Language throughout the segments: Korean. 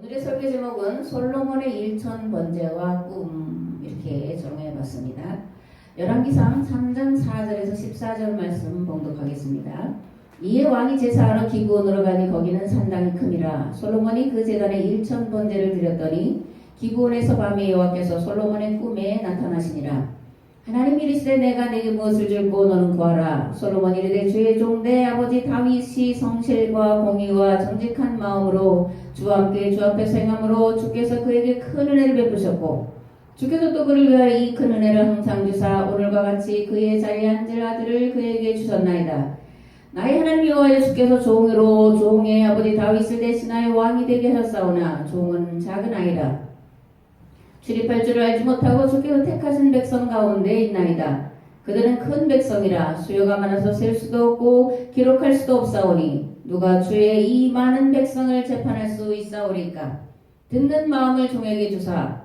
오늘의 설교 제목은 솔로몬의 일천 번제와 꿈 이렇게 정해봤습니다. 열왕기상 3장 4절에서 14절 말씀 봉독하겠습니다. 이에 왕이 제사하러 기브온으로 가니 거기는 산당이 큼이라. 솔로몬이 그 제단에 일천 번제를 드렸더니 기브온에서 밤에 여호와께서 솔로몬의 꿈에 나타나시니라. 하나님이 이르시되 내가 네게 무엇을 줄고 너는 구하라. 솔로몬이 이르되 주의 종 내 아버지 다윗이 성실과 공의와 정직한 마음으로 주와 함께 주 앞에서 행함으로 주께서 그에게 큰 은혜를 베푸셨고 주께서 또 그를 위하여 이 큰 은혜를 항상 주사 오늘과 같이 그의 자리에 앉을 아들을 그에게 주셨나이다. 나의 하나님 여호와여 주께서 종으로 종의 아버지 다윗을 대신하여 왕이 되게 하셨사오나 종은 작은 아이라. 출입할 줄을 알지 못하고 주께서 택하신 백성 가운데 있나이다. 그들은 큰 백성이라 수요가 많아서 셀 수도 없고 기록할 수도 없사오니 누가 주의 이 많은 백성을 재판할 수 있사오리까. 듣는 마음을 종에게 주사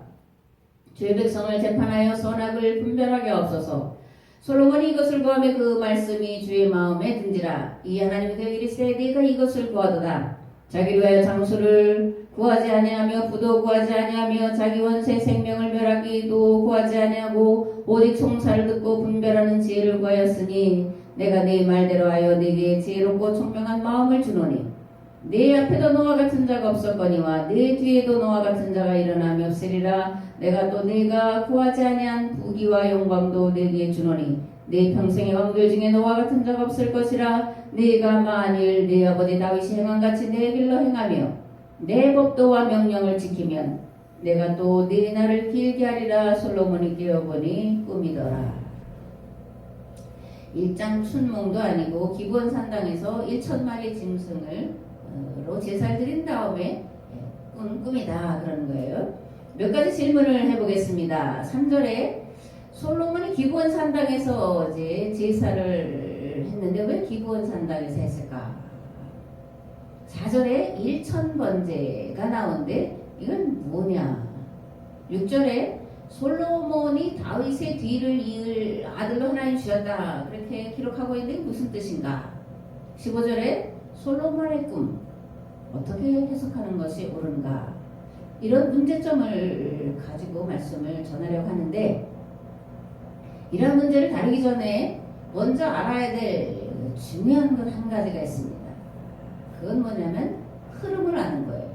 주의 백성을 재판하여 선악을 분별하게 하옵소서. 솔로몬이 이것을 구하며 그 말씀이 주의 마음에 든지라. 이 하나님이 그에게 이르시되 네가 이것을 구하도다. 자기를 위하여 장수를 구하지 아니하며 부도 구하지 아니하며 자기 원수의 생명을 멸하기도 구하지 아니하고 오직 송사를 듣고 분별하는 지혜를 구하였으니 내가 네 말대로 하여 네게 지혜롭고 총명한 마음을 주노니 네 앞에도 너와 같은 자가 없었거니와 네 뒤에도 너와 같은 자가 일어나며 없으리라. 내가 또 네가 구하지 아니한 부귀와 영광도 네게 주노니 네 평생의 왕들 중에 너와 같은 자가 없을 것이라. 네가 만일 네 아버지 다윗이 행한같이 내 길로 행하며 내 법도와 명령을 지키면 내가 또 네 날을 길게 하리라. 솔로몬이 깨어보니 꿈이더라. 일장 춘몽도 아니고 기브온 산당에서 1,000마리 짐승으로 제사를 드린 다음에 꾼 꿈이다 그러는 거예요. 몇 가지 질문을 해보겠습니다. 3절에 솔로몬이 기브온 산당에서 이제 제사를 했는데 왜 기브온 산당에서 했을까? 4절에 1천 번제가 나오는데 이건 뭐냐? 6절에 솔로몬이 다윗의 뒤를 이을 아들로 하나님 주셨다 그렇게 기록하고 있는데 무슨 뜻인가? 15절에 솔로몬의 꿈 어떻게 해석하는 것이 옳은가? 이런 문제점을 가지고 말씀을 전하려고 하는데 이런 문제를 다루기 전에 먼저 알아야 될 중요한 것 한 가지가 있습니다. 그건 뭐냐면 흐름을 아는 거예요.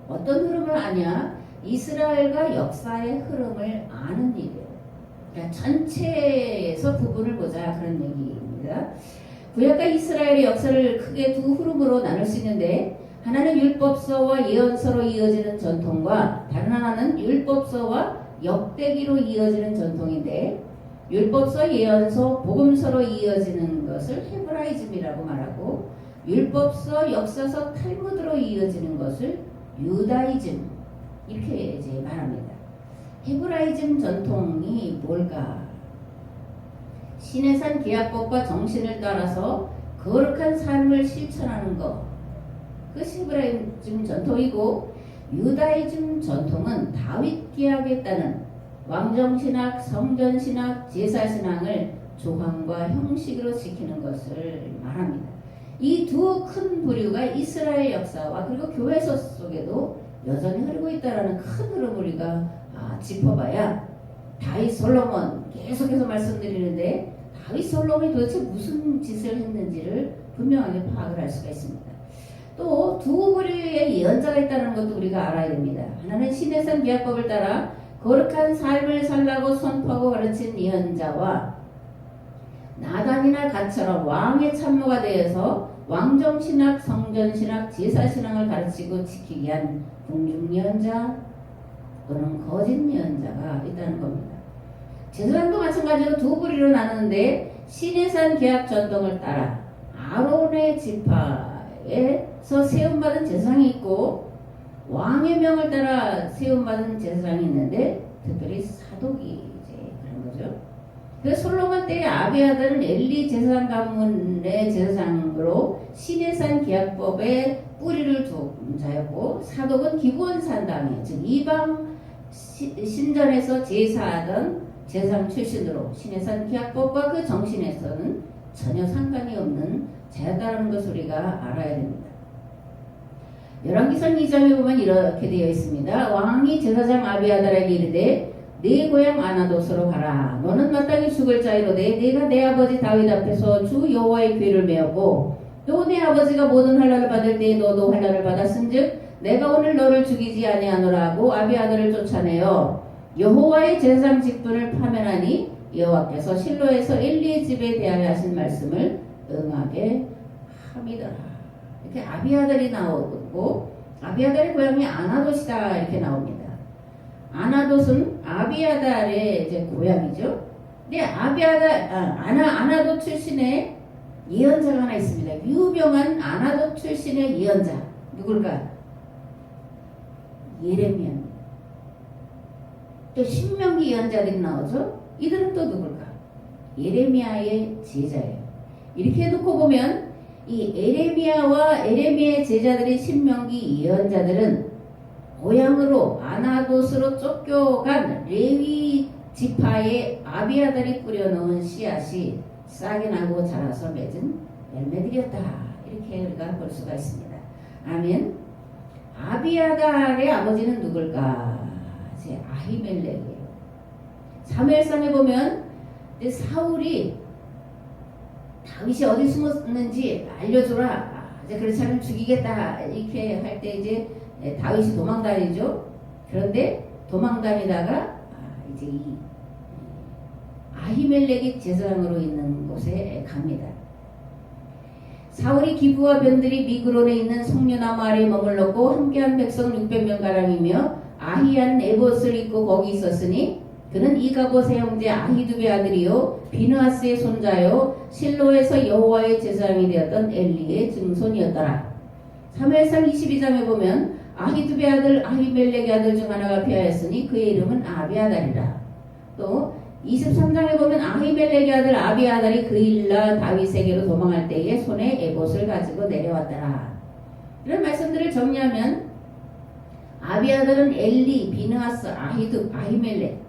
어떤 흐름을 아냐? 이스라엘과 역사의 흐름을 아는 일이에요. 그러니까 전체에서 부분을 보자 그런 얘기입니다. 구약과 이스라엘의 역사를 크게 두 흐름으로 나눌 수 있는데 하나는 율법서와 예언서로 이어지는 전통과 다른 하나는 율법서와 역대기로 이어지는 전통인데 율법서, 예언서, 복음서로 이어지는 것을 헤브라이즘이라고 말하고 율법서, 역사서, 탈무드로 이어지는 것을 유다이즘 이렇게 이제 말합니다. 헤브라이즘 전통이 뭘까? 시내산 계약법과 정신을 따라서 거룩한 삶을 실천하는 것, 그것이 헤브라이즘 전통이고 유다이즘 전통은 다윗 계약에 따른 왕정신학, 성전신학, 제사신앙을 조항과 형식으로 지키는 것을 말합니다. 이 두 큰 부류가 이스라엘 역사와 그리고 교회서 속에도 여전히 흐르고 있다는 큰 흐름을 우리가 짚어봐야 다윗 솔로몬 계속해서 말씀드리는데 다윗 솔로몬이 도대체 무슨 짓을 했는지를 분명하게 파악을 할 수가 있습니다. 또 두 부류의 예언자가 있다는 것도 우리가 알아야 됩니다. 하나는 시내산 계약법을 따라 거룩한 삶을 살라고 선포하고 가르친 예언자와 나단이나 갓처럼 왕의 참모가 되어서 왕정신학, 성전신학, 제사신앙을 가르치고 지키게 한 궁중예언자 또는 거짓 예언자가 있다는 겁니다. 제사장도 마찬가지로 두 부류로 나누는데 시내산 계약 전통을 따라 아론의 지파에서 세움받은 제사장이 있고 왕의 명을 따라 세움받은 제사장이 있는데 특별히 사독이 이제 그런 거죠. 그래서 솔로몬 때의 아비아달은 엘리 제사장 가문의 제사장으로 시내산 계약법의 뿌리를 둔 자였고 사독은 기브온 산당에 즉 이방 신전에서 제사하던 제사장 출신으로 시내산 계약법과 그 정신에서는 전혀 상관이 없는 자였다는 것을 우리가 알아야 됩니다. 열왕기상 2장에 보면 이렇게 되어 있습니다. 왕이 제사장 아비아달에게 이르되 네 고향 아나돗으로 가라. 너는 마땅히 죽을 자이로되 네가 내 아버지 다윗 앞에서 주 여호와의 괴를 메었고 또 내 아버지가 모든 환난을 받을 때에 너도 환난을 받았은즉 내가 오늘 너를 죽이지 아니하노라 하고 아비아달을 쫓아내어 여호와의 제사장 직분을 파면하니 여호와께서 실로에서 엘리의 집에 대하여 하신 말씀을 응하게 함이더라. 이렇게 아비아달이 나오고 아비아달의 고향이 아나돗이다 이렇게 나옵니다. 아나돗은 아비아달의 이제 고향이죠. 근데 아나돗 출신의 예언자가 하나 있습니다. 유명한 아나돗 출신의 예언자 누굴까? 예레미야입니다. 또 신명기 예언자들이 나오죠. 이들은 또 누굴까? 예레미야의 제자예요. 이렇게 놓고 보면 이 에레미야의 제자들인 신명기 예언자들은 고향으로 아나돗으로 쫓겨간 레위 지파의 아비아달이 뿌려놓은 씨앗이 싹이 나고 자라서 맺은 열매들이었다. 이렇게 우리가 볼 수가 있습니다. 아멘. 아비아달의 아버지는 누굴까? 아히멜렉이에요. 사무엘상에 보면 사울이 다윗이 어디 숨었는지 알려줘라. 이제 그렇지 않으면 죽이겠다. 이렇게 할 때 이제 다윗이 도망다니죠. 그런데 도망다니다가 이제 이 아히멜렉이 제사장으로 있는 곳에 갑니다. 사울이 기브와 변들이 미그론에 있는 석류나무 아래에 머물렀고 함께한 백성 600명가량이며 아히안 에봇을 입고 거기 있었으니 그는 이가봇의 형제 아히두베 아들이요 비느하스의 손자요 실로에서 여호와의 제사장이 되었던 엘리의 증손이었더라. 사무엘상 22장에 보면 아히두베 아들 아히멜렉의 아들 중 하나가 피하였으니 그의 이름은 아비아달이라. 또 23장에 보면 아히멜렉의 아들 아비아달이 그일라 다윗에게로 도망할 때에 손에 에봇을 가지고 내려왔더라. 이런 말씀들을 정리하면 아비아달은 엘리, 비느하스, 아히멜렉,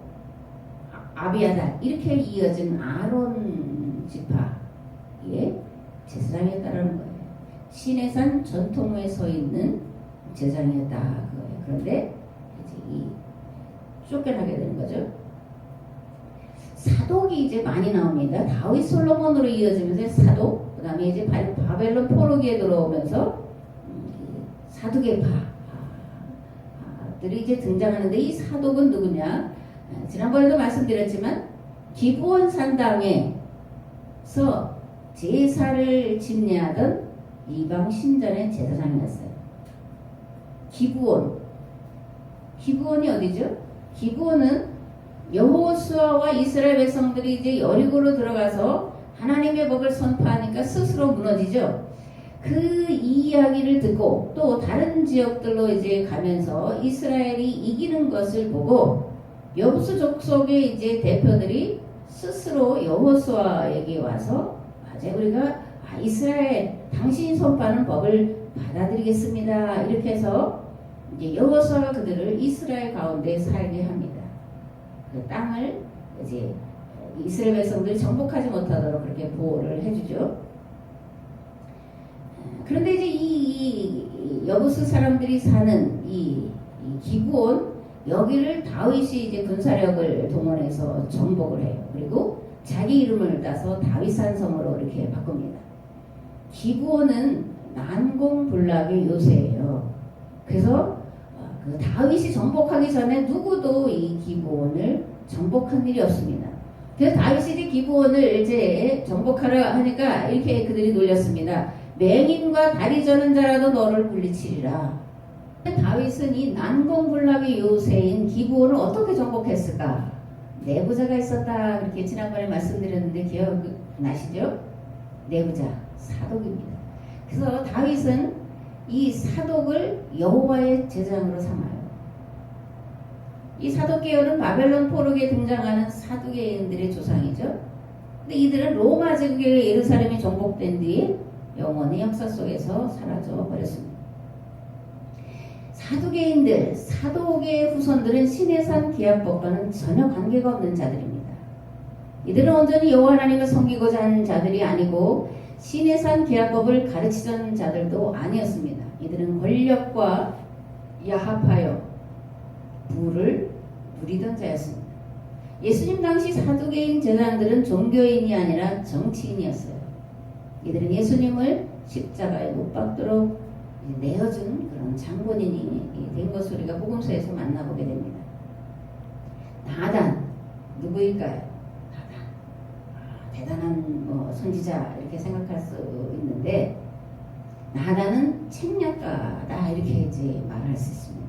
아비아달 이렇게 이어진 아론 지파의 제사장이었다는 거예요. 시내산 전통에 서 있는 제사장이었다 그거예요. 그런데 이제 이 쫓겨나게 되는 거죠. 사독이 이제 많이 나옵니다. 다윗 솔로몬으로 이어지면서 사독, 그 다음에 이제 바벨론 포로기에 들어오면서 사두개 파들이 이제 등장하는데 이 사독은 누구냐? 지난번에도 말씀드렸지만 기브온 산당에서 제사를 집례하던 이방 신전의 제사장이었어요. 기브온이 어디죠? 기브온은 여호수아와 이스라엘 백성들이 이제 여리고로 들어가서 하나님의 법을 선포하니까 스스로 무너지죠. 그 이야기를 듣고 또 다른 지역들로 이제 가면서 이스라엘이 이기는 것을 보고 여부수 족속의 이제 대표들이 스스로 여호수아에게 와서 이제 우리가 이스라엘 당신이 선포하는 법을 받아들이겠습니다. 이렇게 해서 이제 여호수아가 그들을 이스라엘 가운데 살게 합니다. 그 땅을 이제 이스라엘 백성들이 정복하지 못하도록 그렇게 보호를 해주죠. 그런데 이제 이 여부수 사람들이 사는 이 기브온 여기를 다윗이 이제 군사력을 동원해서 정복을 해요. 그리고 자기 이름을 따서 다윗산성으로 이렇게 바꿉니다. 기브온은 난공불락의 요새예요. 그래서 그 다윗이 정복하기 전에 누구도 이 기브온을 정복한 일이 없습니다. 그래서 다윗이 이제 기브온을 이제 정복하려 하니까 이렇게 그들이 놀렸습니다. 맹인과 다리 저는 자라도 너를 물리치리라. 다윗은 이 난공불락의 요새인 기브온을 어떻게 정복했을까? 내부자가 있었다. 그렇게 지난번에 말씀드렸는데 기억나시죠? 내부자, 사독입니다. 그래서 다윗은 이 사독을 여호와의 제사장으로 삼아요. 이 사독계열은 바벨론 포로기에 등장하는 사두개인들의 조상이죠. 근데 이들은 로마 제국의 예루살렘이 정복된 뒤에 영원히 역사 속에서 사라져 버렸습니다. 사두개인들, 사독의 후손들은 시내산 기합법과는 전혀 관계가 없는 자들입니다. 이들은 온전히 여호와 하나님을 섬기고자 하는 자들이 아니고 시내산 계약법을 가르치던 자들도 아니었습니다. 이들은 권력과 야합하여 부를 누리던 자였습니다. 예수님 당시 사두개인 제사장들은 종교인이 아니라 정치인이었어요. 이들은 예수님을 십자가에 못 박도록 내어준 그런 장본인이 된 것을 우리가 복음서에서 만나보게 됩니다. 나단 누구일까요? 나단 대단한 선지자 이렇게 생각할 수 있는데 나단은 책략가다 이렇게 이제 말할 수 있습니다.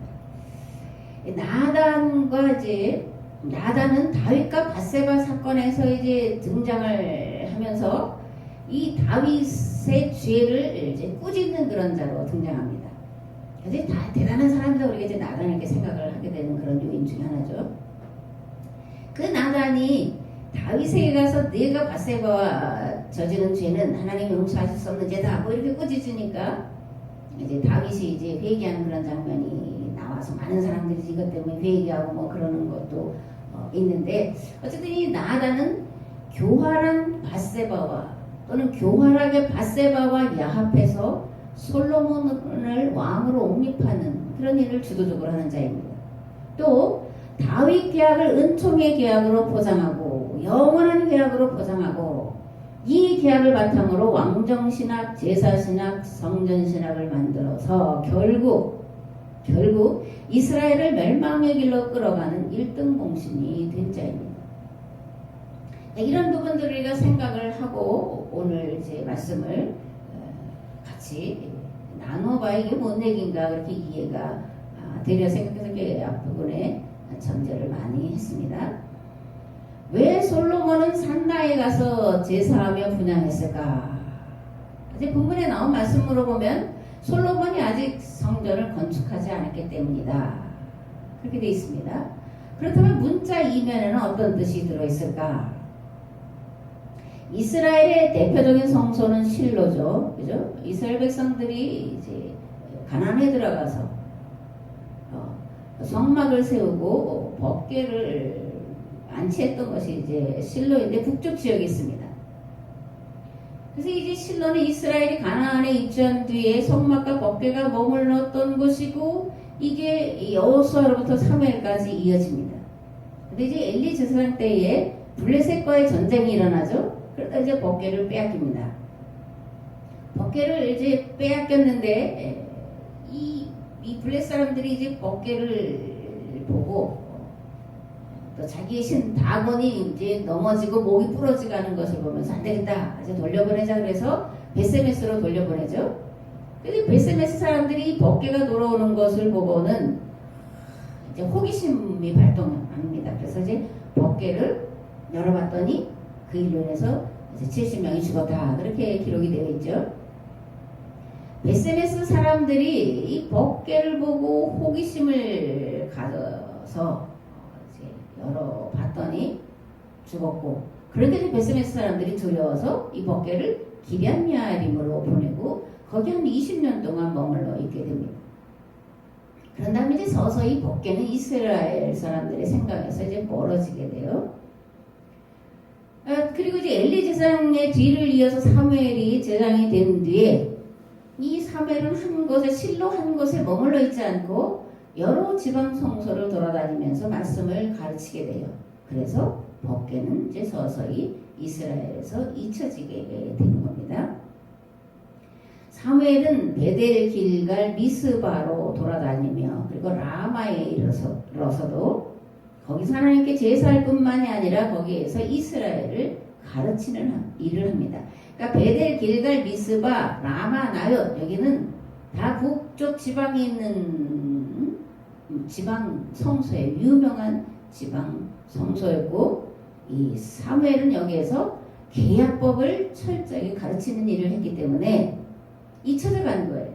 나단은 다윗과 밧세바 사건에서 이제 등장을 하면서 이 다윗의 죄를 이제 꾸짖는 그런 자로 등장합니다. 그래서 다 대단한 사람이다 우리가 이제 나단을 이렇게 생각을 하게 되는 그런 요인 중에 하나죠. 그 나단이 다윗에게 가서 네가 밧세바와 저지른 죄는 하나님이 용서하실 수 없는 죄다 뭐 이렇게 꾸짖으니까 이제 다윗이 이제 회개하는 그런 장면이 나와서 많은 사람들이 이것 때문에 회개하고 뭐 그러는 것도 있는데 어쨌든 이 나단은 교활한 밧세바와 또는 교활하게 밧세바와 야합해서 솔로몬을 왕으로 옹립하는 그런 일을 주도적으로 하는 자입니다. 또 다윗 계약을 은총의 계약으로 포장하고 영원한 계약으로 포장하고 이 계약을 바탕으로 왕정신학, 제사신학, 성전신학을 만들어서 결국 이스라엘을 멸망의 길로 끌어가는 1등 공신이 된 자입니다. 이런 부분들을 우리가 생각을 하고 오늘 이제 말씀을 같이 나눠봐야 이게 뭔 얘기인가 그렇게 이해가 되려 생각해서 이렇게 앞부분에 전제를 많이 했습니다. 왜 솔로몬은 산나에 가서 제사하며 분향했을까? 이제 본문에 나온 말씀으로 보면 솔로몬이 아직 성전을 건축하지 않았기 때문이다. 그렇게 되어 있습니다. 그렇다면 문자 이면에는 어떤 뜻이 들어있을까? 이스라엘의 대표적인 성소는 실로죠. 그죠? 이스라엘 백성들이 이제 가나안에 들어가서 성막을 세우고 법궤를 안치했던 것이 이제 실로인데 북쪽 지역에 있습니다. 그래서 이제 실로는 이스라엘이 가나안에 입주한 뒤에 성막과 법궤가 머물렀던 곳이고 이게 여호수아로부터 사무엘까지 이어집니다. 근데 이제 엘리 제사장 때에 블레셋과의 전쟁이 일어나죠. 그러다 이제 법궤를 빼앗깁니다. 법궤를 이제 빼앗겼는데 이 블레셋 사람들이 이제 법궤를 보고 또 자기의 신 다곤이 이제 넘어지고 목이 부러지고 하는 것을 보면서 안 되겠다. 이제 돌려보내자 그래서 베세메스로 돌려보내죠. 근데 베세메스 사람들이 법궤가 돌아오는 것을 보고는 이제 호기심이 발동합니다. 그래서 이제 법궤를 열어봤더니 그 일로 인해서 이제 70명이 죽었다. 그렇게 기록이 되어 있죠. 베세메스 사람들이 이 법궤를 보고 호기심을 가져서 열어봤더니 죽었고 그런데 이제 베세메스 사람들이 두려워서 이 법궤를 기럇야림으로 보내고 거기 한 20년 동안 머물러 있게 됩니다. 그런 다음에 이제 서서히 법궤는 이스라엘 사람들의 생각에서 이제 멀어지게 돼요. 그리고 이제 엘리 제사장의 뒤를 이어서 사무엘이 제사장이 된 뒤에 이 사무엘은 한 곳에 실로 한 곳에 머물러 있지 않고 여러 지방 성소를 돌아다니면서 말씀을 가르치게 돼요. 그래서 법궤는 이제 서서히 이스라엘에서 잊혀지게 되는 겁니다. 사무엘은 베델, 길갈, 미스바로 돌아다니며 그리고 라마에 이르러서도 거기서 하나님께 제사할 뿐만이 아니라 거기에서 이스라엘을 가르치는 일을 합니다. 그러니까 베델, 길갈, 미스바, 라마, 나옳 여기는 다 북쪽 지방에 있는 지방 성소의 유명한 지방 성소였고 이 사무엘은 여기에서 계약법을 철저히 가르치는 일을 했기 때문에 잊혀져 간 거예요.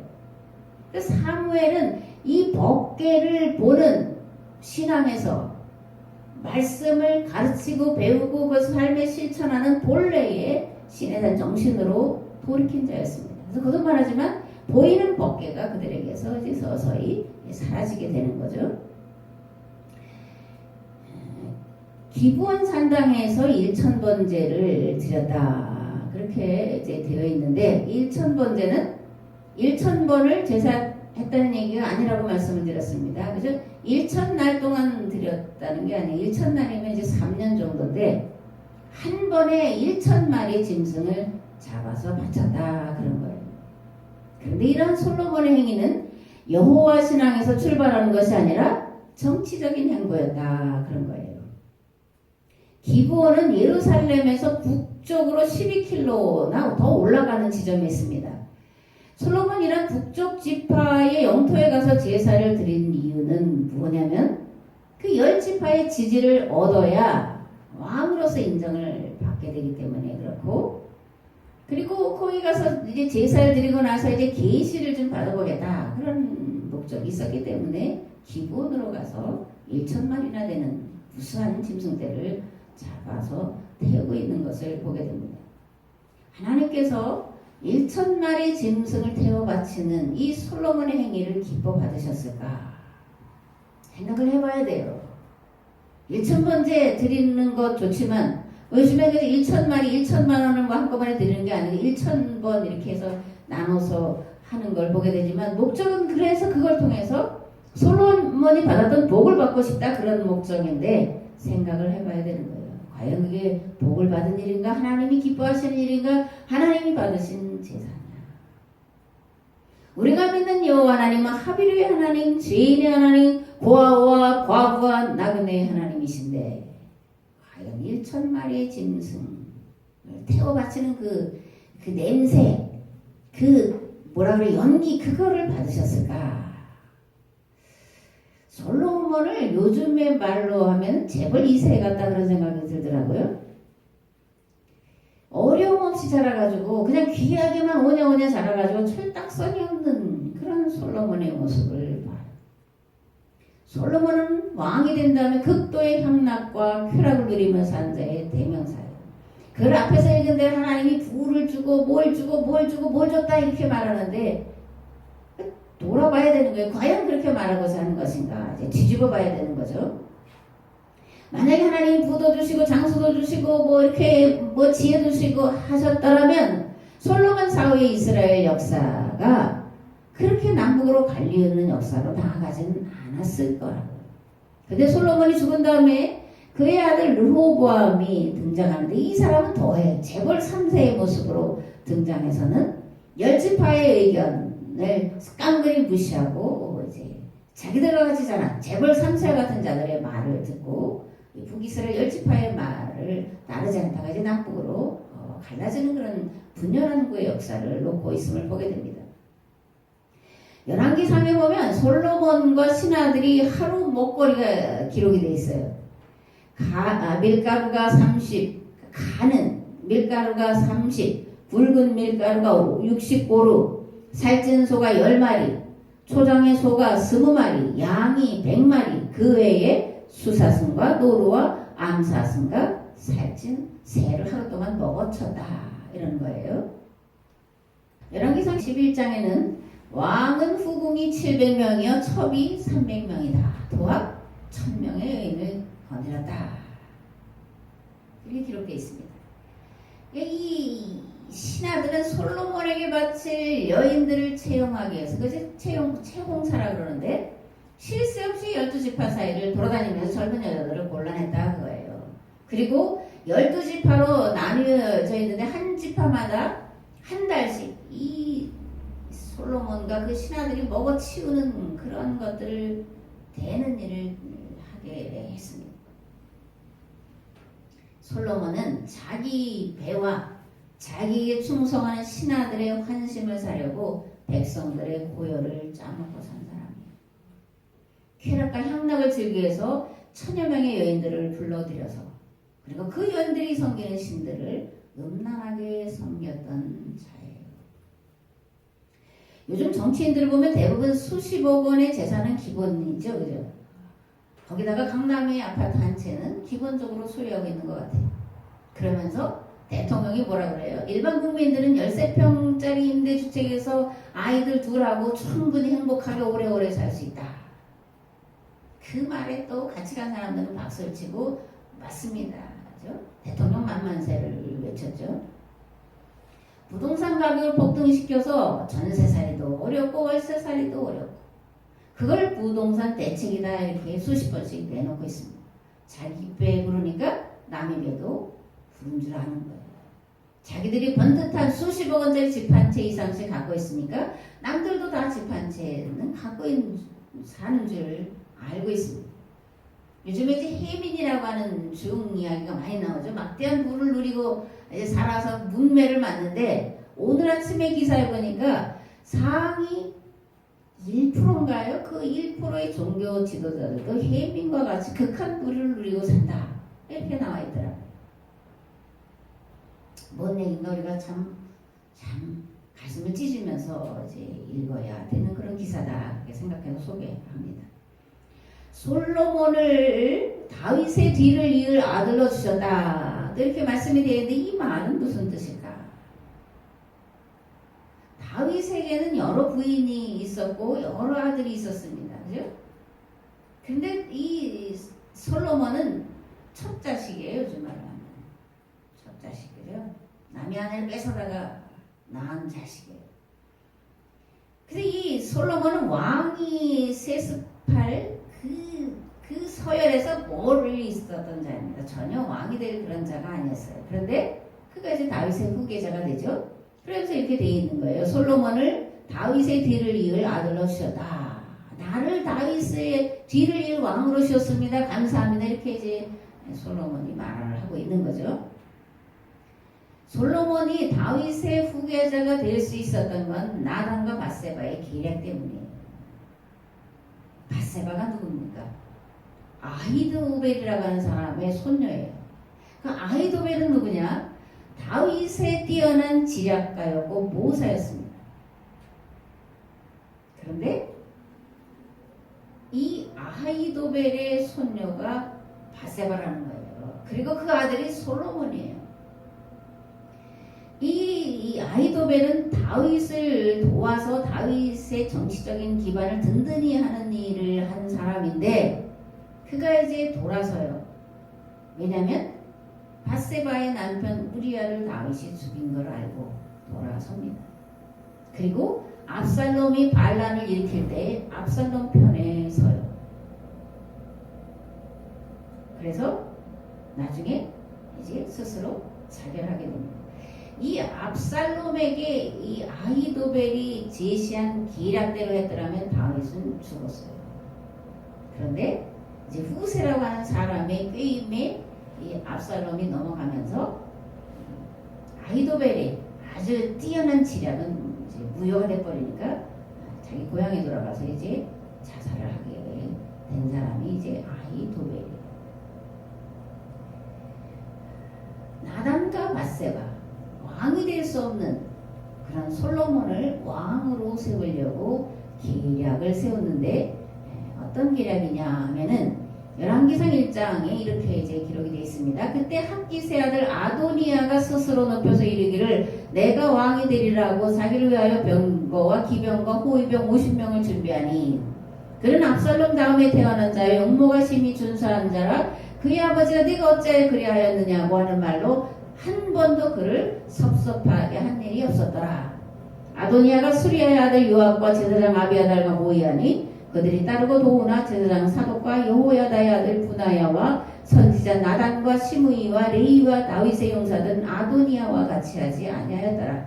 그래서 사무엘은 이 법궤를 보는 신앙에서 말씀을 가르치고 배우고 그 삶에 실천하는 본래의 신에 대한 정신으로 돌이킨 자였습니다. 그래서 거듭 말하지만 보이는 법궤가 그들에게서 이제 서서히 사라지게 되는 거죠. 기브온 산당에서 1,000번제를 드렸다. 그렇게 이제 되어 있는데 1,000번제는 1,000번을 제사했다는 얘기가 아니라고 말씀을 드렸습니다. 그죠? 1,000날 동안 드렸다는 게 아니에요. 1,000날이면 이제 3년 정도인데 한 번에 1,000마리 짐승을 잡아서 바쳤다 그런 거예요. 그런데 이런 솔로몬의 행위는 여호와 신앙에서 출발하는 것이 아니라 정치적인 행보였다 그런 거예요. 기브온은 예루살렘에서 북쪽으로 12km나 더 올라가는 지점에 있습니다. 솔로몬이란 북쪽 지파의 영토에 가서 제사를 드린 이유는 뭐냐면 그 10지파의 지지를 얻어야 왕으로서 인정을 받게 되기 때문에 그렇고, 그리고 거기 가서 이제 제사를 드리고 나서 이제 계시를 좀 받아보겠다 그런 목적이 있었기 때문에 기브온으로 가서 1,000마리나 되는 무수한 짐승들을 잡아서 태우고 있는 것을 보게 됩니다. 하나님께서 1,000마리 짐승을 태워 바치는 이 솔로몬의 행위를 기뻐 받으셨을까? 생각을 해봐야 돼요. 1,000번째 드리는 것 좋지만 요즘에 1,000마리 1,000만 원을 뭐 한꺼번에 드리는 게 아니고 1,000번 이렇게 해서 나눠서 하는 걸 보게 되지만 목적은 그래서 그걸 통해서 솔로몬이 받았던 복을 받고 싶다 그런 목적인데 생각을 해봐야 되는 거예요. 과연 그게 복을 받은 일인가? 하나님이 기뻐하시는 일인가? 하나님이 받으신 제사냐? 우리가 믿는 여호와 하나님은 합의의 하나님, 죄인의 하나님, 고아와 과부와 나그네의 하나님이신데 과연 1,000마리의 짐승을 태워 바치는 그 냄새, 연기 그거를 받으셨을까? 솔로몬을 요즘의 말로 하면 재벌 2세 같다 그런 생각이 들더라고요. 어려움 없이 자라가지고 그냥 귀하게만 오냐오냐 자라가지고 철딱선이 없는 그런 솔로몬의 모습을 봐요. 솔로몬은 왕이 된 다음에 극도의 향락과 쾌락을 누리며 산 자의 대명사예요. 그걸 앞에서 읽은 대로 하나님이 부를 주고 뭘 줬다 이렇게 말하는데 돌아봐야 되는 거예요. 과연 그렇게 말하고자 하는 것인가? 이제 뒤집어 봐야 되는 거죠. 만약에 하나님이 부도 주시고 장수도 주시고 이렇게 지혜 주시고 하셨더라면 솔로몬 사후의 이스라엘 역사가 그렇게 남북으로 갈리는 역사로 나아가지는 않았을 거라고요. 근데 솔로몬이 죽은 다음에 그의 아들 르호보암이 등장하는데 이 사람은 더해 재벌 3세의 모습으로 등장해서는 10지파의 의견을 깡그리 무시하고 이제 자기들과 같이 자란 재벌 3세 같은 자들의 말을 듣고 북이스라엘 10지파의 말을 따르지 않다가 이제 남북으로 갈라지는 그런 분열한 구의 역사를 놓고 있음을 보게 됩니다. 열왕기상에 보면 솔로몬과 신하들이 하루 먹거리가 기록이 되어 있어요. 밀가루가 30, 가는 밀가루가 30, 굵은 밀가루가 60고루, 살찐 소가 10마리, 초장의 소가 20마리, 양이 100마리, 그 외에 수사슴과 노루와 암사슴과 살찐 새를 하루 동안 먹어쳤다 이런 거예요. 열왕기상 11장에는 왕은 후궁이 700명이요 첩이 300명이다. 도합 1000명의 여인을 거느렸다. 이렇게 기록되어 있습니다. 이 신하들은 솔로몬에게 바칠 여인들을 채용하기 위해서 그것이 채공사라 그러는데 쉴 새 없이 12지파 사이를 돌아다니면서 젊은 여자들을 골라냈다 그거예요. 그리고 12지파로 나뉘어져 있는데 한 지파마다 한 달씩 이 솔로몬과 그 신하들이 먹어치우는 그런 것들을 대는 일을 하게 했습니다. 솔로몬은 자기 배와 자기에게 충성하는 신하들의 환심을 사려고 백성들의 고열을 짜먹고 산 사람이에요. 쾌락과 향락을 즐기기 위해서 1000여 명의 여인들을 불러들여서 그리고 그 여인들이 섬기는 신들을 음란하게 섬겼던 자예요. 요즘 정치인들을 보면 대부분 수십억 원의 재산은 기본이죠. 그죠? 거기다가 강남의 아파트 한 채는 기본적으로 소유하고 있는 것 같아요. 그러면서 대통령이 뭐라 그래요? 일반 국민들은 13평짜리 임대주택에서 아이들 둘하고 충분히 행복하게 오래오래 살 수 있다. 그 말에 또 같이 간 사람들은 박수를 치고 맞습니다. 그죠? 대통령 만만세를 외쳤죠. 부동산 가격을 폭등시켜서 전세살이도 어렵고 월세살이도 어렵고 그걸 부동산 대책이다 이렇게 수십 번씩 내놓고 있습니다. 자기 배 부르니까 남의 배도 부른 줄 아는 거예요. 자기들이 번듯한 수십억 원짜리 집 한 채 이상씩 갖고 있으니까 남들도 다 집 한 채는 갖고 사는 줄 알고 있습니다. 요즘에 이제 해민이라고 하는 중 이야기가 많이 나오죠. 막대한 부를 누리고 이제 살아서 문매를 맞는데 오늘 아침에 기사에 보니까 상위 1%인가요? 그 1%의 종교 지도자들도 해민과 같이 극한 부를 누리고 산다. 이렇게 나와 있더라고요. 뭔 얘기인가 우리가 참 가슴을 찢으면서 이제 읽어야 되는 그런 기사다. 이렇게 생각해서 소개합니다. 솔로몬을 다윗의 뒤를 이을 아들로 주셨다. 이렇게 말씀이 되는데 이 말은 무슨 뜻일까? 다윗에게는 여러 부인이 있었고 여러 아들이 있었습니다. 그죠? 근데 이 솔로몬은 첫 자식이에요. 요즘 말로 하면. 첫 자식이래요. 남의 아내를 뺏어다가 낳은 자식이에요. 근데 이 솔로몬은 왕이 세습할 그 서열에서 멀리 있었던 자입니다. 전혀 왕이 될 그런 자가 아니었어요. 그런데 그가 이제 다윗의 후계자가 되죠. 그래서 이렇게 되어 있는 거예요. 솔로몬을 다윗의 뒤를 이을 아들로 주셨다. 나를 다윗의 뒤를 이을 왕으로 주셨습니다. 감사합니다. 이렇게 이제 솔로몬이 말을 하고 있는 거죠. 솔로몬이 다윗의 후계자가 될 수 있었던 건 나단과 밧세바의 계략 때문이에요. 밧세바가 누굽니까? 아히도벨이라고 하는 사람의 손녀예요. 그 아히도벨은 누구냐? 다윗의 뛰어난 지략가였고 모사였습니다. 그런데 이 아히도벨의 손녀가 밧세바라는 거예요. 그리고 그 아들이 솔로몬이에요. 이 아히도벨은 다윗을 도와서 다윗의 정치적인 기반을 든든히 하는 일을 한 사람인데 그가 이제 돌아서요. 왜냐하면 밧세바의 남편 우리아를 다윗이 죽인 걸 알고 돌아섭니다. 그리고 압살롬이 반란을 일으킬 때 압살롬 편에 서요. 그래서 나중에 이제 스스로 자결하게 됩니다. 이 압살롬에게 이 아히도벨이 제시한 계략대로 했더라면 다윗은 죽었어요. 그런데 이제 후세라고 하는 사람의 꾀임에 이 압살롬이 넘어가면서 아히도벨이 아주 뛰어난 지략은 이제 무효가 돼버리니까 자기 고향에 돌아가서 이제 자살을 하게 된 사람이 이제 아히도벨이에요. 나단과 밧세바 왕이 될 수 없는 그런 솔로몬을 왕으로 세우려고 계략을 세웠는데 어떤 계략이냐 하면은 열왕기상 1장에 이렇게 이제 기록이 되어 있습니다. 그때 학기세 아들 아도니아가 스스로 높여서 이르기를 내가 왕이 되리라고 자기를 위하여 병거와 기병과 호위병 50명을 준비하니 그는 압살롬 다음에 태어난 자여 용모가 심히 준수한 자라 그의 아버지가 네가 어찌하여 그리하였느냐고 하는 말로 한 번도 그를 섭섭하게 한 일이 없었더라. 아도니아가 수리아의 아들 요압과 제사장 아비아달과 모이하니 그들이 따르고 도우나 제사장 사독과 여호야다의 아들 분하야와 선지자 나단과 시므이와 레이와 다윗의 용사든 아도니아와 같이 하지 아니하였더라.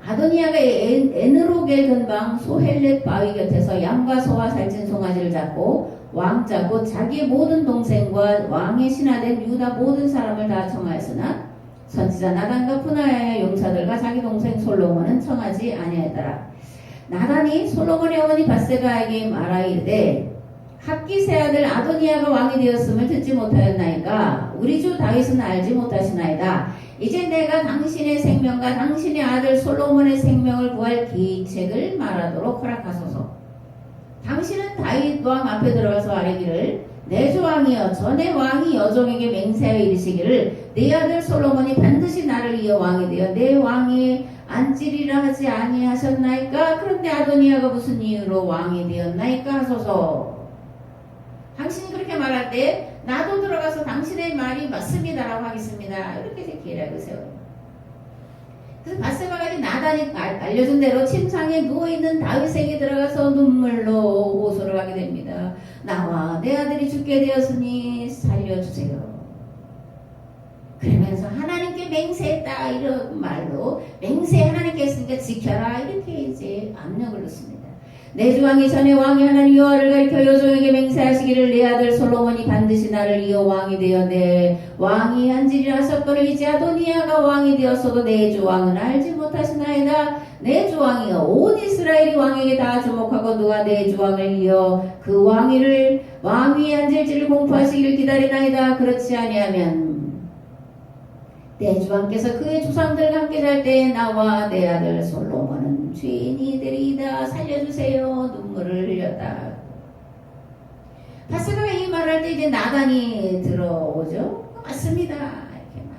아도니아가 에느로겔 근방 소헬렛 바위 곁에서 양과 소와 살찐 송아지를 잡고 왕자 곧 자기의 모든 동생과 왕의 신하된 유다 모든 사람을 다 청하였으나 선지자 나단과 푸나야의 용사들과 자기 동생 솔로몬은 청하지 아니하였더라. 나단이 솔로몬의 어머니 밧세바에게 말하이르되 학기세 아들 아도니아가 왕이 되었음을 듣지 못하였나이까 우리 주 다윗은 알지 못하시나이다. 이제 내가 당신의 생명과 당신의 아들 솔로몬의 생명을 구할 계책을 말하도록 허락하소서. 당신은 다윗 왕 앞에 들어가서 아뢰기를 내 주 왕이여 전에 왕이 여종에게 맹세하여 이르시기를 내 아들 솔로몬이 반드시 나를 이어 왕이 되어 내 왕이 앉으리라 하지 아니하셨나이까? 그런데 아도니아가 무슨 이유로 왕이 되었나이까 하소서. 당신이 그렇게 말할 때 나도 들어가서 당신의 말이 맞습니다라고 하겠습니다. 이렇게 계략을 세워요. 그래서 바세바가 나단이 알려준 대로 침상에 누워있는 다윗에게 들어가서 눈물로 호소를 하게 됩니다. 나와 내 아들이 죽게 되었으니 살려주세요. 그러면서 하나님께 맹세했다 이런 말로 맹세 하나님께 했으니까 지켜라 이렇게 이제 압력을 넣습니다. 내 주 왕이 전에 왕이 하나님 여호와를 가리켜 여종에게 맹세하시기를 내 아들 솔로몬이 반드시 나를 이어 왕이 되어 내 왕이 앉으리라 하셨거늘 이제 아도니아가 왕이 되었어도 내 주 왕은 알지 못하시나이다. 내 주 왕이여 온 이스라엘이 왕에게 다 주목하고 누가 내 주 왕을 이어 그 왕위에 앉을지를 공포하시기를 기다리나이다. 그렇지 아니하면 내 주왕께서 그의 조상들과 함께 잘 때 나와 내 아들 솔로몬은 죄인이 되리이다. 살려주세요. 눈물을 흘렸다. 바세바가 이 말할 때 이제 나단이 들어오죠. 맞습니다. 이렇게 말.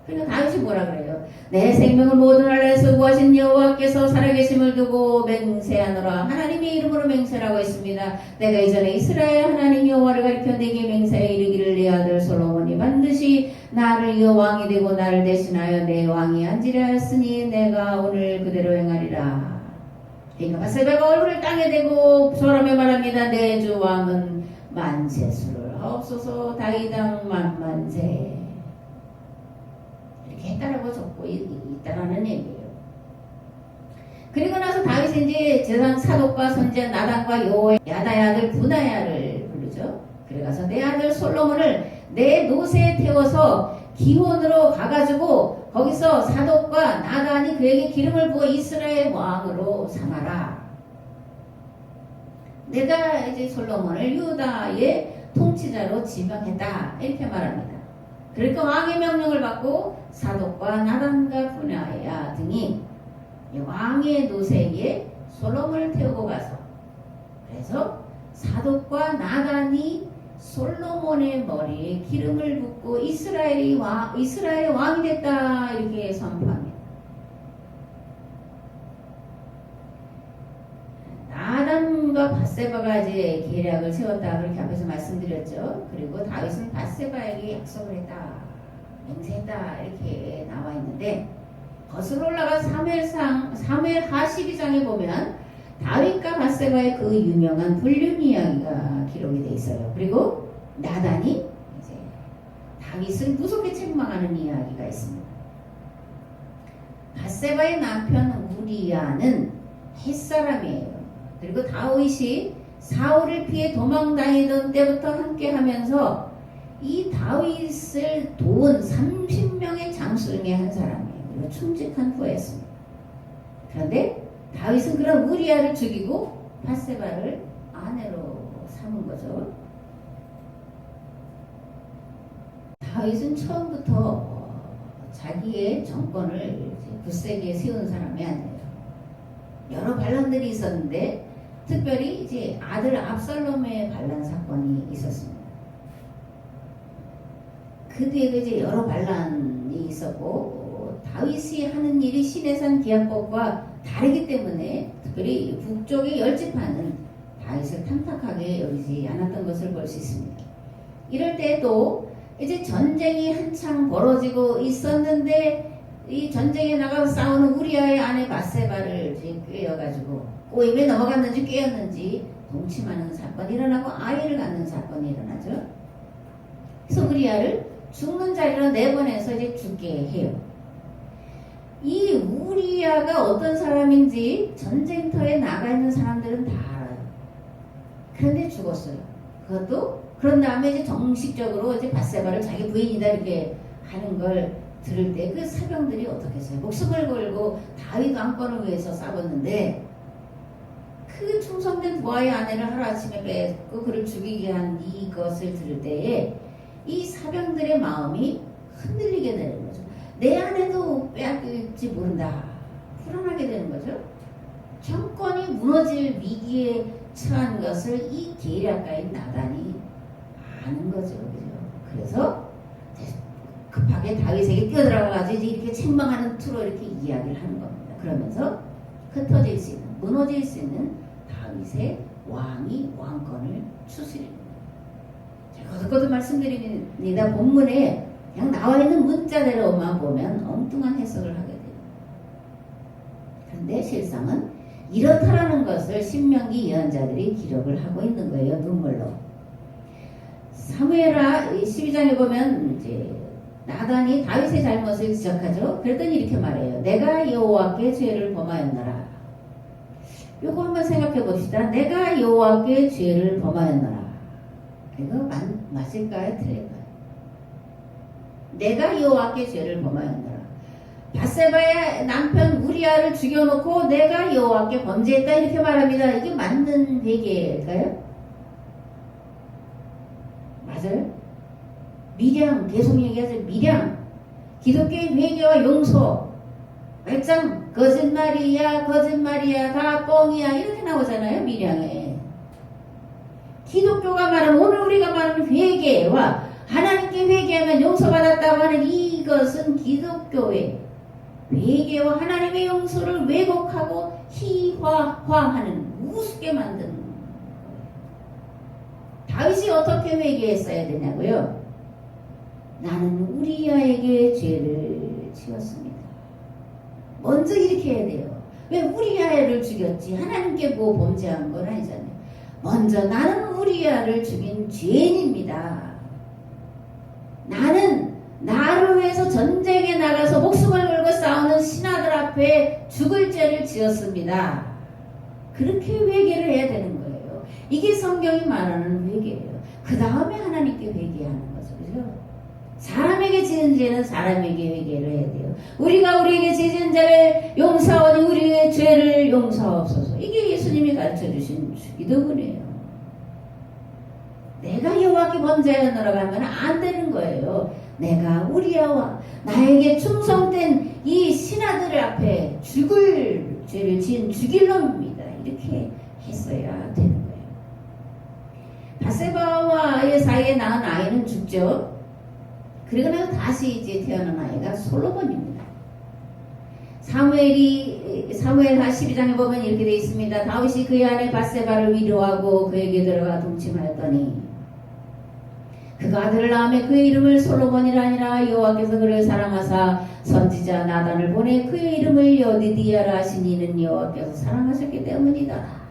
그러니까 다윗이 뭐라 그래요? 내 생명을 모든 나라에서 구하신 여호와께서 살아계심을 두고 맹세하노라. 하나님의 이름으로 맹세라고 했습니다. 내가 이전에 이스라엘 하나님 여호와를 가리켜 내게 맹세해 이르기를 내 아들 솔로몬이 반드시 나를 이어 왕이 되고 나를 대신하여 내 왕이 앉으려 하였으니 내가 오늘 그대로 행하리라. 그러니까 바세바가 얼굴을 땅에 대고 소라며 말합니다. 내 주 왕은 만세수를 하옵소서. 다윗왕 만만세. 이렇게 했다라고 적고 있다라는 얘기예요. 그리고 나서 다윗이 이제 제상 사독과 선지자 나단과 여호와의 야다의 아들 부나야를 부르죠. 그래가서 내 아들 솔로몬을 내 노새에 태워서 기혼으로 가가지고 거기서 사독과 나단이 그에게 기름을 부어 이스라엘 왕으로 삼아라. 내가 이제 솔로몬을 유다의 통치자로 지명했다. 이렇게 말합니다. 그러니까 왕의 명령을 받고 사독과 나단과 분야야 등이 왕의 노새에 솔로몬을 태우고 가서 그래서 사독과 나단이 솔로몬의 머리에 기름을 붓고 이스라엘의 왕이 됐다 이렇게 선포합니다. 나단과 바세바가 이제 계략을 세웠다 그렇게 앞에서 말씀드렸죠. 그리고 다윗은 바세바에게 약속을 했다, 맹세했다 이렇게 나와 있는데 거슬러 올라가 사무엘 하십기장에 보면 다윗과 바세바의 그 유명한 불륜 이야기가 기록이 되어 있어요. 그리고 나단이 이제 다윗을 무섭게 책망하는 이야기가 있습니다. 바세바의 남편 우리야는 햇사람이에요. 그리고 다윗이 사울을 피해 도망다니던 때부터 함께하면서 이 다윗을 도운 30명의 장수 중에 한 사람이에요. 그리고 충직한 후였습니다. 그런데 다윗은 그런 우리야를 죽이고 바세바를 아내로 삼은 거죠. 다윗은 처음부터 자기의 정권을 굳세게 세운 사람이 아니에요. 여러 반란들이 있었는데 특별히 이제 아들 압살롬의 반란 사건이 있었습니다. 그 뒤에도 이제 여러 반란이 있었고 다윗이 하는 일이 시내산 기합법과 다르기 때문에 특별히 북쪽의 열집파는 다윗을 탐탁하게 여기지 않았던 것을 볼 수 있습니다. 이럴 때도 이제 전쟁이 한창 벌어지고 있었는데 이 전쟁에 나가서 싸우는 우리아의 아내 바세바를 꿰어가지고 꼬임에 넘어갔는지 꿰었는지 동침하는 사건이 일어나고 아이를 갖는 사건이 일어나죠. 그래서 우리아를 죽는 자리로 내보내서 이제 죽게 해요. 이 우리아가 어떤 사람인지 전쟁터에 나가 있는 사람들은 다 알아요. 그런데 죽었어요. 그것도 그런 다음에 이제 정식적으로 이제 바세바를 자기 부인이다 이렇게 하는 걸 들을 때 그 사병들이 어떻게 했어요? 목숨을 걸고 다윗 왕권을 위해서 싸웠는데 그 충성된 부하의 아내를 하루아침에 뺏고 그를 죽이게 한 이것을 들을 때에 이 사병들의 마음이 흔들리게 되는 거죠. 내 아내도 빼앗길지 모른다. 불안하게 되는 거죠. 정권이 무너질 위기에 처한 것을 이 계략가인 나단이 아는 거죠. 그래서 급하게 다윗에게 뛰어들어가가지고 이렇게 책망하는 투로 이렇게 이야기를 하는 겁니다. 그러면서 흩어질 수 있는, 무너질 수 있는 다윗의 왕이 왕권을 추스립니다. 제가 거듭 말씀드립니다. 본문에 그냥 나와 있는 문자대로만 보면 엉뚱한 해석을 하게 돼요. 근데 실상은 이렇다라는 것을 신명기 예언자들이 기록을 하고 있는 거예요. 눈물로. 사무엘하 12장에 보면 이제 나단이 다윗의 잘못을 지적하죠. 그랬더니 이렇게 말해요. 내가 여호와께 죄를 범하였노라. 요거 한번 생각해 봅시다. 내가 여호와께 죄를 범하였노라. 이거 맞을까요? 틀릴까요? 내가 여호와께 죄를 범하였노라. 밧세바의 남편 우리아를 죽여놓고 내가 여호와께 범죄했다 이렇게 말합니다. 이게 맞는 회개일까요? 맞아요? 미량, 계속 얘기하죠. 미량, 기독교의 회개와 용서, 말짱, 거짓말이야, 거짓말이야, 다 뻥이야 이렇게 나오잖아요. 미량에. 기독교가 말하는, 오늘 우리가 말하는 회개와 하나님께 회개하면 용서받았다고 하는 이것은 기독교의 회개와 하나님의 용서를 왜곡하고 희화화하는, 우습게 만드는 거예요. 다윗이 어떻게 회개했어야 되냐고요? 나는 우리아에게 죄를 지었습니다. 먼저 이렇게 해야 돼요. 왜 우리아를 죽였지? 하나님께 뭐 범죄한 건 아니잖아요. 먼저 나는 우리아를 죽인 죄인입니다. 나는 나를 위해서 전쟁에 나가서 목숨을 걸고 싸우는 신하들 앞에 죽을 죄를 지었습니다. 그렇게 회개를 해야 되는 거예요. 이게 성경이 말하는 회개예요. 그 다음에 하나님께 회개하는 거죠. 그죠? 사람에게 지은 죄는 사람에게 회개를 해야 돼요. 우리가 우리에게 지은 죄를 용서하오니 우리의 죄를 용서하옵소서. 이게 예수님이 가르쳐주신 기도문이에요. 내가 여호와께 범죄하였노라고 하면 안 되는 거예요. 내가 우리아와 나에게 충성된 이 신하들 앞에 죽을 죄를 지은 죽일 놈입니다. 이렇게 했어야 되는 거예요. 밧세바와의 사이에 낳은 아이는 죽죠. 그리고 나서 다시 이제 태어난 아이가 솔로몬입니다. 사무엘하 12장에 보면 이렇게 되어 있습니다. 다윗이 그의 아내 밧세바를 위로하고 그에게 들어가 동침하였더니 그가 아들을 낳으며 그의 이름을 솔로몬이라 아니라 여호와께서 그를 사랑하사 선지자 나단을 보내 그의 이름을 여디디아라 하신 이는 여호와께서 사랑하셨기 때문이다.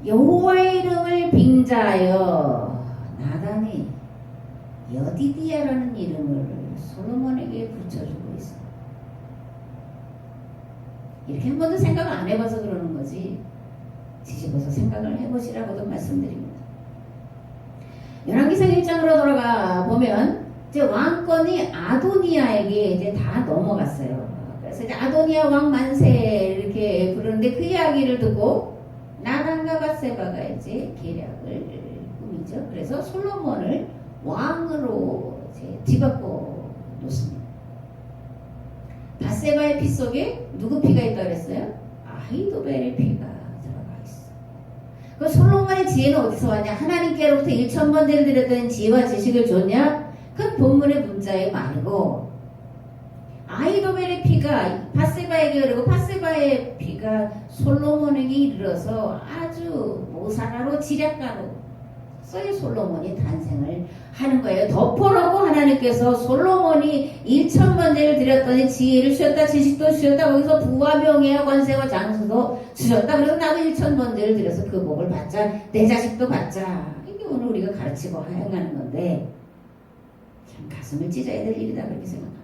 여호와의 이름을 빙자하여 나단이 여디디아라는 이름을 솔로몬에게 붙여주고 있어. 이렇게 한 번도 생각을 안 해봐서 그러는 거지. 뒤집어서 생각을 해보시라고도 말씀드립니다. 열왕기상 1장으로 돌아가 보면 이제 왕권이 아도니아에게 이제 다 넘어갔어요. 그래서 이제 아도니아 왕 만세 이렇게 부르는데 그 이야기를 듣고 나단과 밧세바가 이제 계략을 꾸미죠. 그래서 솔로몬을 왕으로 이제 뒤바꿔 놓습니다. 밧세바의 피 속에 누구 피가 있다고 그랬어요? 아히도벨의 피가 들어가 있어. 그 솔로몬의 지혜는 어디서 왔냐? 하나님께로부터 1000번째를 드렸던 지혜와 지식을 줬냐? 그건 본문의 문자의 말이고, 아히도벨의 피가 밧세바에게 흐르고 밧세바의 피가 솔로몬에게 이르러서 아주 모사가로 지략가로 서의 솔로몬이 탄생을 하는 거예요. 덮어놓고 하나님께서 솔로몬이 1000번째를 드렸더니 지혜를 주셨다, 지식도 주셨다, 거기서 부와 명예와 권세와 장수도 주셨다. 그래서 나도 1000번째를 드려서 그 복을 받자, 내 자식도 받자. 이게 오늘 우리가 가르치고 하행하는 건데 참 가슴을 찢어야 될 일이다 그렇게 생각합니다.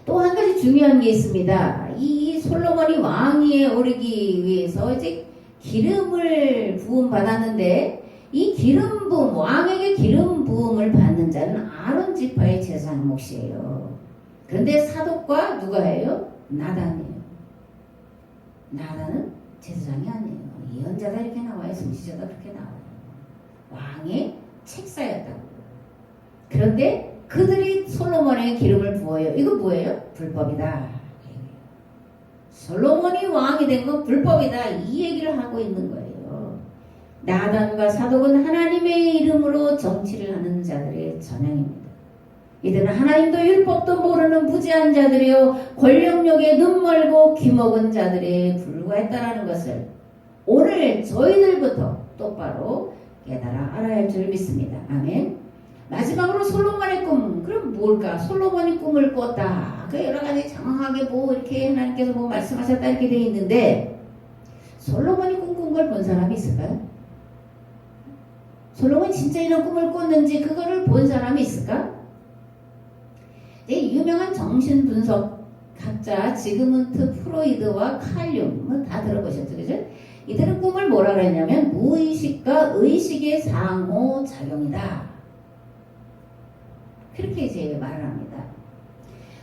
또 한 가지 중요한 게 있습니다. 이 솔로몬이 왕위에 오르기 위해서 이제 기름을 부음 받았는데 이 기름 부음, 왕에게 기름 부음을 받는 자는 아론 지파의 제사장 몫이에요. 그런데 사독과 누가 해요? 나단이에요. 나단은 제사장이 아니에요. 예언자다 이렇게 나와요. 선지자다 그렇게 나와요. 왕의 책사였다고. 그런데 그들이 솔로몬에게 기름을 부어요. 이거 뭐예요? 불법이다. 솔로몬이 왕이 된 건 불법이다. 이 얘기를 하고 있는 거예요. 나단과 사독은 하나님의 이름으로 정치를 하는 자들의 전형입니다. 이들은 하나님도 율법도 모르는 무지한 자들이요 권력욕에 눈멀고 귀먹은 자들에 불과했다라는 것을 오늘 저희들부터 똑바로 깨달아 알아야 할 줄 믿습니다. 아멘. 마지막으로 솔로몬의 꿈. 그럼 뭘까? 솔로몬이 꿈을 꿨다. 그 여러 가지 장황하게 뭐 이렇게 하나님께서 뭐 말씀하셨다 이렇게 되어 있는데 솔로몬이 꿈꾼 걸 본 사람이 있을까요? 솔로몬이 진짜 이런 꿈을 꿨는지 그거를 본 사람이 있을까? 네, 유명한 정신분석학자 지그문트 프로이드와 칼 융 다 들어보셨죠, 그죠? 이들은 꿈을 뭐라 그랬냐면 무의식과 의식의 상호작용이다. 그렇게 이제 말을 합니다.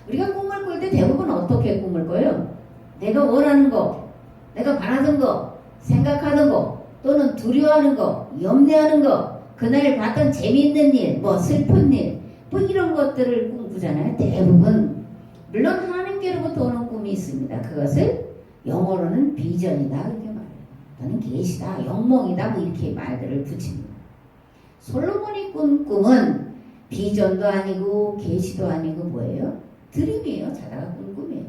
우리가 꿈을 꿀 때 대부분 어떻게 꿈을 꿔요? 내가 원하는 거, 내가 바라던 거, 생각하던 거, 또는 두려워하는 거, 염려하는 거, 그날 봤던 재미있는 일, 뭐 슬픈 일, 뭐 이런 것들을 꿈꾸잖아요. 대부분. 물론 하나님께로부터 오는 꿈이 있습니다. 그것을 영어로는 비전이다 이렇게 말해요. 또는 계시다, 영몽이다 뭐 이렇게 말들을 붙입니다. 솔로몬이 꾼 꿈은 비전도 아니고 계시도 아니고 뭐예요? 드림이에요. 자다가 꾼 꿈이에요.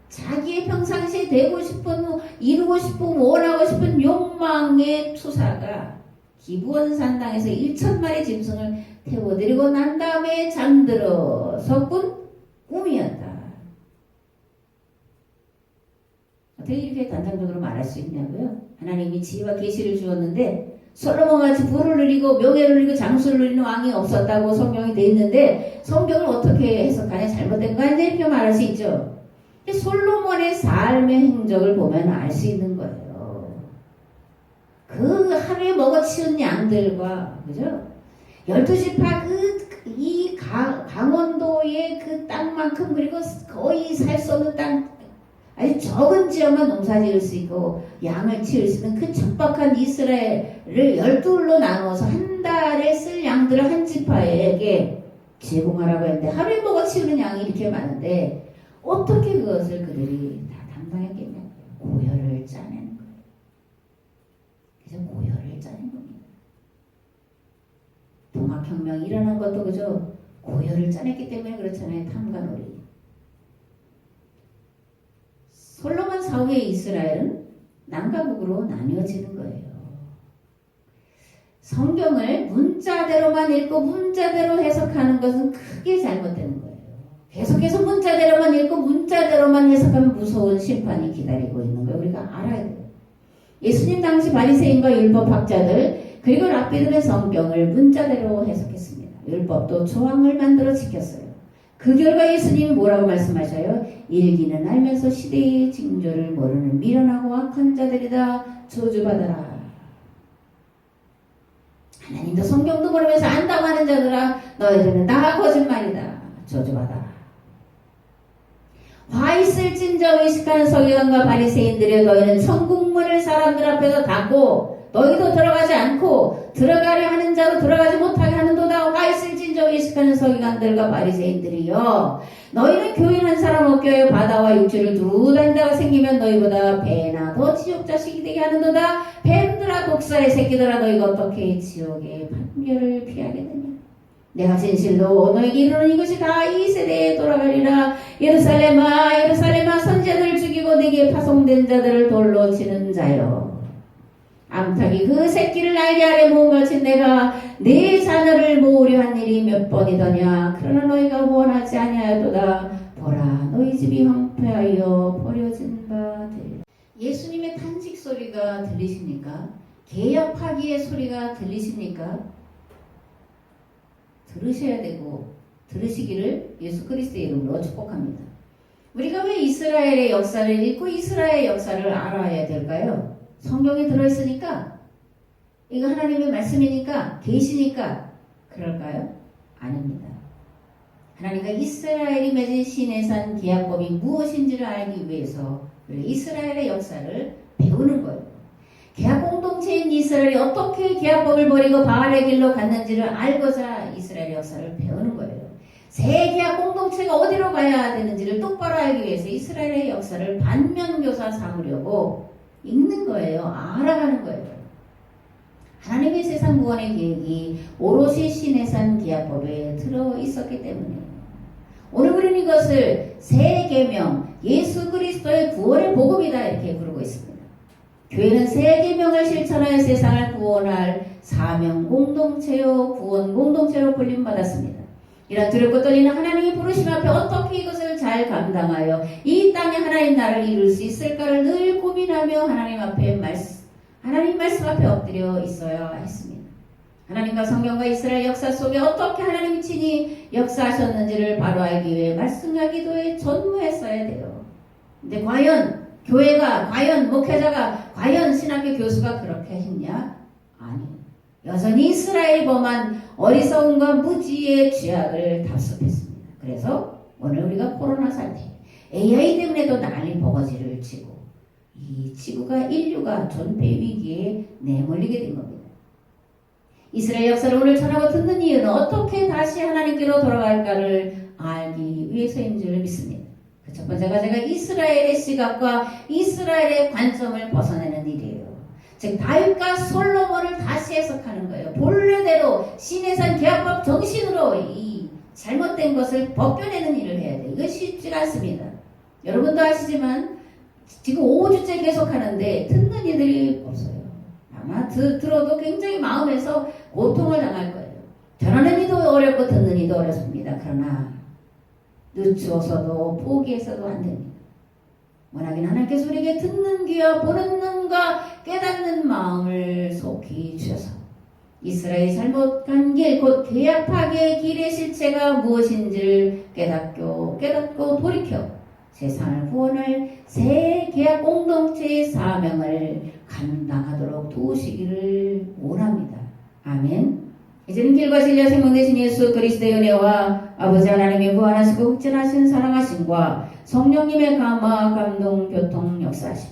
자기의 평상시에 되고 싶은, 이루고 싶은, 원하고 싶은 욕망의 투사가 기부원산당에서 1,000마리 짐승을 태워드리고 난 다음에 잠들어서 꾼 꿈이었다. 어떻게 이렇게 단정적으로 말할 수 있냐고요? 하나님이 지혜와 계시를 주었는데 솔로몬같이 부를 누리고 명예를 누리고 장수를 누리는 왕이 없었다고 성경이 되어 있는데 성경을 어떻게 해석하냐? 잘못된 거 아니냐? 이렇게 말할 수 있죠. 솔로몬의 삶의 행적을 보면 알 수 있는 거예요. 그 하루에 먹어치운 양들과, 그죠? 12지파 이 강원도의 그 땅만큼, 그리고 거의 살 수 없는 땅, 아주 적은 지역만 농사 지을 수 있고 양을 키울 수 있는 그 척박한 이스라엘을 12로 나누어서 한 달에 쓸 양들을 한 지파에게 제공하라고 했는데 하루에 먹어치우는 양이 이렇게 많은데 어떻게 그것을 그들이 다 담당했겠냐고요. 고혈을 짜내는 거예요. 그래서 고혈을 짜낸 겁니다. 동학혁명이 일어난 것도 그죠? 고혈을 짜냈기 때문에 그렇잖아요. 탐관오리. 솔로몬 사후의 이스라엘은 남과 북으로 나뉘어지는 거예요. 성경을 문자대로만 읽고 문자대로 해석하는 것은 크게 잘못되는 거예요. 계속해서 문자대로만 읽고 문자대로만 해석하면 무서운 심판이 기다리고 있는 걸 우리가 알아야 돼요. 예수님 당시 바리새인과 율법학자들 그리고 랍비들의 성경을 문자대로 해석했습니다. 율법도 조항을 만들어 지켰어요. 그 결과 예수님이 뭐라고 말씀하셔요? 일기는 알면서 시대의 징조를 모르는 미련하고 악한 자들이다. 저주받아라. 하나님도 성경도 모르면서 안다고 하는 자들아, 너희들은 다 거짓말이다. 저주받아라. 화 있을 진저 의식하는 서기관과 바리새인들이여, 너희는 천국문을 사람들 앞에서 닫고 너희도 들어가지 않고 들어가려 하는 자도 들어가지 못하게 하는도다. 화 있을 진저 의식하는 서기관들과 바리새인들이여, 너희는 교인 한 사람 얻게 하여 바다와 육지를 두루 다니다가 생기면 너희보다 배나 더 지옥 자식이 되게 하는도다. 뱀들아 독사의 새끼들아, 너희가 어떻게 지옥의 판결을 피하겠느냐. 내가 진실로 너에게 이르는 이것이 다 이 세대에 돌아가리라. 예루살렘아 예루살렘아, 선지자들을 죽이고 네게 파송된 자들을 돌로 치는 자여, 암탉이 그 새끼를 날개 아래 모음같이 내가 네 자녀를 모으려 한 일이 몇 번이더냐. 그러나 너희가 원하지 아니하였도다. 보라, 너희 집이 황폐하여 버려진 바 되리라. 예수님의 탄식 소리가 들리십니까? 개역 파기의 소리가 들리십니까? 들으셔야 되고 들으시기를 예수 그리스도의 이름으로 축복합니다. 우리가 왜 이스라엘의 역사를 읽고 이스라엘의 역사를 알아야 될까요? 성경에 들어있으니까, 이거 하나님의 말씀이니까, 계시니까 그럴까요? 아닙니다. 하나님과 이스라엘이 맺은 시내산 계약법이 무엇인지를 알기 위해서 이스라엘의 역사를 배우는 거예요. 계약 공동체인 이스라엘이 어떻게 계약법을 버리고 바알의 길로 갔는지를 알고자 이스라엘의 역사를 배우는 거예요. 새 계약 공동체가 어디로 가야 되는지를 똑바로 알기 위해서 이스라엘의 역사를 반면교사 삼으려고 읽는 거예요. 알아가는 거예요. 하나님의 세상 구원의 계획이 오롯이 시내산 계약법에 들어있었기 때문에 오늘 우리는 이것을 새 계명, 예수 그리스도의 구원의 복음이다 이렇게 부르고 있습니다. 교회는 세 계명을 실천하여 세상을 구원할 사명 공동체요 구원 공동체로 불림받았습니다. 이런 두렵고 떨리는 하나님의 부르심 앞에 어떻게 이것을 잘 감당하여 이 땅에 하나님 나라를 이룰 수 있을까를 늘 고민하며 하나님 말씀 앞에 엎드려 있어야 했습니다. 하나님과 성경과 이스라엘 역사 속에 어떻게 하나님이 친히 역사하셨는지를 바로 알기 위해 말씀과 기도에 전무했어야 돼요. 근데 과연 교회가, 과연 목회자가, 과연 신학교 교수가 그렇게 했냐? 아니. 여전히 이스라엘이 범한 어리석음과 무지의 죄악을 답습했습니다. 그래서 오늘 우리가 코로나 사태, AI 때문에도 난리 버거지를 치고 이 지구가 인류가 존폐 위기에 내몰리게 된 겁니다. 이스라엘 역사를 오늘 전하고 듣는 이유는 어떻게 다시 하나님께로 돌아갈까를 알기 위해서인 줄 믿습니다. 그 첫 번째가 제가 이스라엘의 시각과 이스라엘의 관점을 벗어내는 일이에요. 즉 다윗과 솔로몬을 다시 해석하는 거예요. 본래대로 시내산 계약법 정신으로 이 잘못된 것을 벗겨내는 일을 해야 돼요. 이거 쉽지가 않습니다. 여러분도 아시지만 지금 5주째 계속하는데 듣는 이들이 없어요. 아마 들어도 굉장히 마음에서 고통을 당할 거예요. 전하는 이도 어렵고 듣는 이도 어렵습니다. 그러나 늦추어서도 포기해서도 안 됩니다. 워낙에 하나님께서 우리에게 듣는 귀와 보는 눈과 깨닫는 마음을 속히 주셔서 이스라엘이 잘못한 길, 곧 계약 파괴의 길의 실체가 무엇인지를 깨닫고 돌이켜 세상을 구원할 새 계약 공동체의 사명을 감당하도록 도우시기를 원합니다. 아멘. 이제는 길과 진리와 생명 되신 예수 그리스도의 은혜와 아버지 하나님의 무한하시고 극진하신 사랑하심과 성령님의 감화, 감동, 교통, 역사하심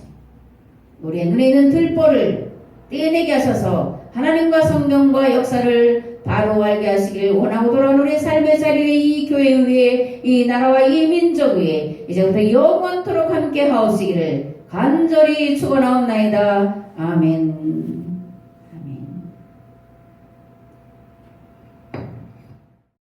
우리의 눈에 있는 들보를 떼어내게 하셔서 하나님과 성경과 역사를 바로 알게 하시길 원하고 돌아온 우리의 삶의 자리에 이 교회 위에 이 나라와 이 민족 위에 이제부터 영원토록 함께 하옵시기를 간절히 축원하옵나이다. 아멘.